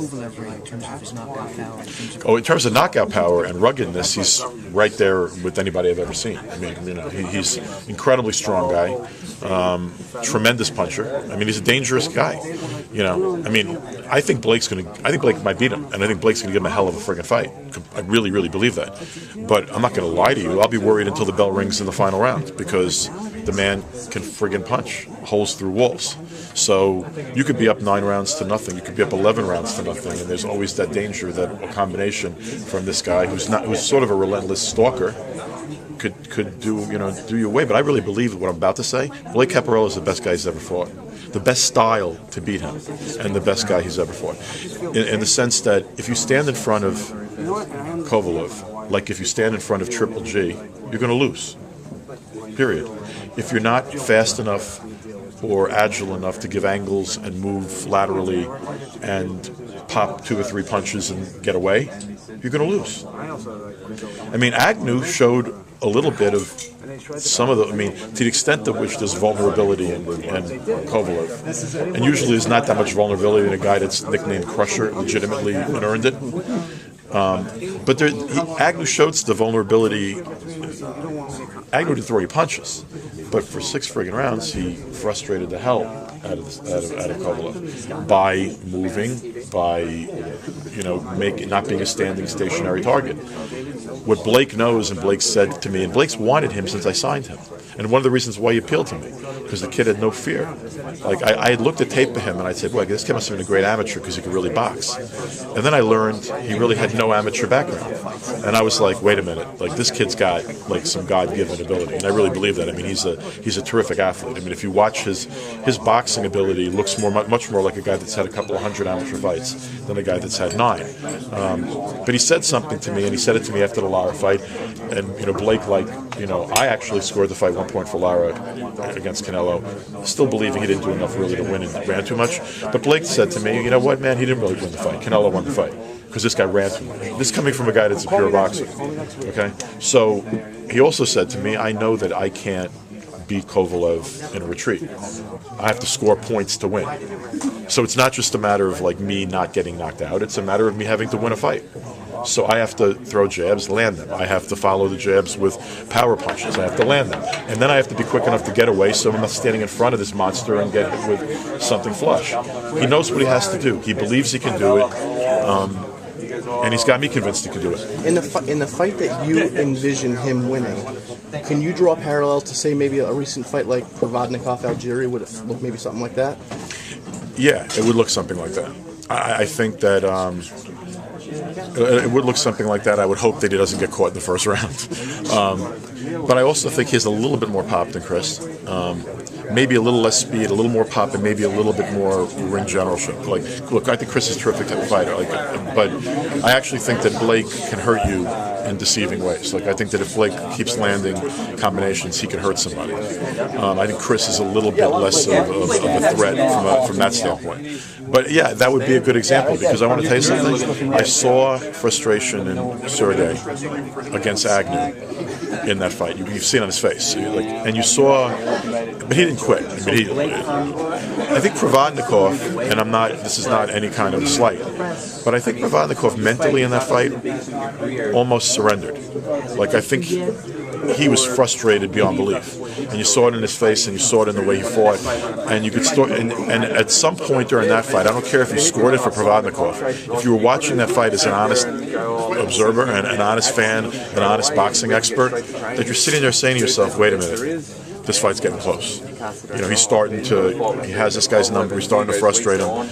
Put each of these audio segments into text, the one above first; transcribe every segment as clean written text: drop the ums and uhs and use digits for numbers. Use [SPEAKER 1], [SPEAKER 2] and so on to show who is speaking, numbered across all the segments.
[SPEAKER 1] Kovalev in terms of his knockout power?
[SPEAKER 2] Oh, in terms of knockout power and ruggedness, he's right there with anybody I've ever seen. I mean, he's incredibly strong guy, tremendous puncher. I mean, he's a dangerous guy. I mean, I think Blake might beat him, and I think Blake's gonna give him a hell of a friggin' fight. I really, really believe that. But I'm not gonna lie to you. I'll be worried until the bell rings in the final round because the man can friggin' punch holes through walls. So you could be up 9 rounds to nothing. You could be up 11 rounds to nothing, and there's always that danger that a combination from this guy who's sort of a relentless stalker could do you away. But I really believe what I'm about to say. Blake Caparello is the best guy he's ever fought, the best style to beat him, and the best guy he's ever fought. In the sense that if you stand in front of Kovalev, like if you stand in front of Triple G, you're going to lose. Period. If you're not fast enough or agile enough to give angles and move laterally and pop 2 or 3 punches and get away, you're going to lose. I mean, Agnew showed a little bit of some of to the extent to which there's vulnerability in Kovalev. And usually there's not that much vulnerability in a guy that's nicknamed Crusher, legitimately and earned it. But Agnew showed the vulnerability. Agnew didn't throw any punches, but for 6 friggin' rounds, he frustrated the hell out of Kovalev by moving, by not being a standing stationary target. What Blake knows, and Blake said to me, and Blake's wanted him since I signed him. And one of the reasons why he appealed to me, because the kid had no fear. Like, I had looked at tape of him, and I'd said, boy, this kid must have been a great amateur because he could really box. And then I learned he really had no amateur background. And I was like, wait a minute, like, this kid's got, like, some God-given ability. And I really believe that. I mean, he's a terrific athlete. I mean, if you watch his boxing ability, looks much more like a guy that's had a couple of 100 amateur fights than a guy that's had 9. But he said something to me, and he said it to me after the Lara fight. And, Blake, I actually scored the fight 1 point for Lara against Canelo, still believing he didn't do enough really to win and ran too much. But Blake said to me, you know what, man, he didn't really win the fight. Canelo won the fight because this guy ran too much. This is coming from a guy that's a pure boxer. Okay? So he also said to me, I know that I can't beat Kovalev in a retreat. I have to score points to win. So it's not just a matter of me not getting knocked out, it's a matter of me having to win a fight. So I have to throw jabs, land them. I have to follow the jabs with power punches. I have to land them. And then I have to be quick enough to get away so I'm not standing in front of this monster and get hit with something flush. He knows what he has to do. He believes he can do it. And he's got me convinced he can do it.
[SPEAKER 3] In the fight that you envision him winning, can you draw a parallel to, say, maybe a recent fight like Provodnikov-Algieri? Would it look maybe something like that?
[SPEAKER 2] Yeah, it would look something like that. I think that it would look something like that. I would hope that he doesn't get caught in the first round. But I also think he has a little bit more pop than Chris. Maybe a little less speed, a little more pop, and maybe a little bit more ring generalship. Look, I think Chris is a terrific type of fighter. But I actually think that Blake can hurt you in deceiving ways. I think that if Blake keeps landing combinations, he can hurt somebody. I think Chris is a little bit less of a threat from that standpoint. But yeah, that would be a good example because I want to tell you something. I saw frustration in Sergey against Agnew in that fight. You've seen it on his face, and you saw, but he didn't quit. I think Provodnikov, and this is not any kind of slight, but I think Provodnikov mentally in that fight almost surrendered. I think he was frustrated beyond belief, and you saw it in his face, and you saw it in the way he fought, and you could and at some point during that fight, I don't care if you scored it for Provodnikov, if you were watching that fight as an honest observer and an honest fan, an honest boxing expert, that you're sitting there saying to yourself, wait a minute, this fight's getting close. He has this guy's number, he's starting to frustrate him.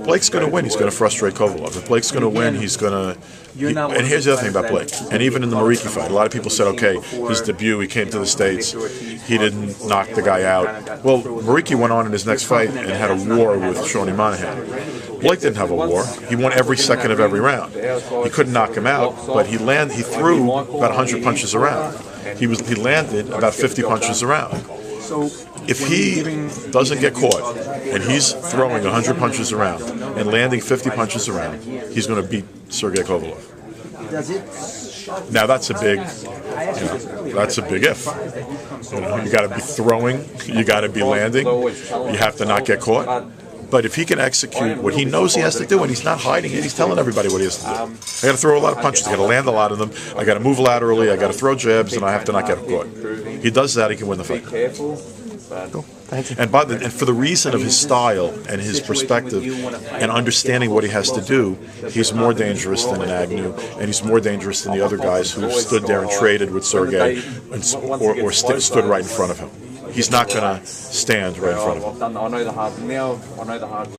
[SPEAKER 2] Blake's going to win, he's going to frustrate Kovalev. If Blake's going to win, he's going to... And here's the other thing about Blake, and even in the Mariki fight, a lot of people said, okay, his debut, he came to the States, he didn't knock the guy out. Well, Mariki went on in his next fight and had a war with Shawnee Monahan. Blake didn't have a war. He won every second of every round. He couldn't knock him out, but he threw about 100 punches around. He landed about 50 punches around. If he doesn't get caught and he's throwing 100 punches around and landing 50 punches around, he's going to beat Sergey Kovalev. Now that's a big if. You got to be throwing, you got to be landing, you have to not get caught. But if he can execute what he knows he has to do, and he's not hiding it, he's telling everybody what he has to do. I got to throw a lot of punches. I got to land a lot of them. I got to move laterally. I got to throw jabs, and I have to not get caught. He does that, he can win the fight.
[SPEAKER 3] Cool. Thank you.
[SPEAKER 2] And for the reason of his style and his perspective and understanding what he has to do, he's more dangerous than an Agnew, and he's more dangerous than the other guys who stood there and traded with Sergey or stood right in front of him. He's not going to stand right in front of him.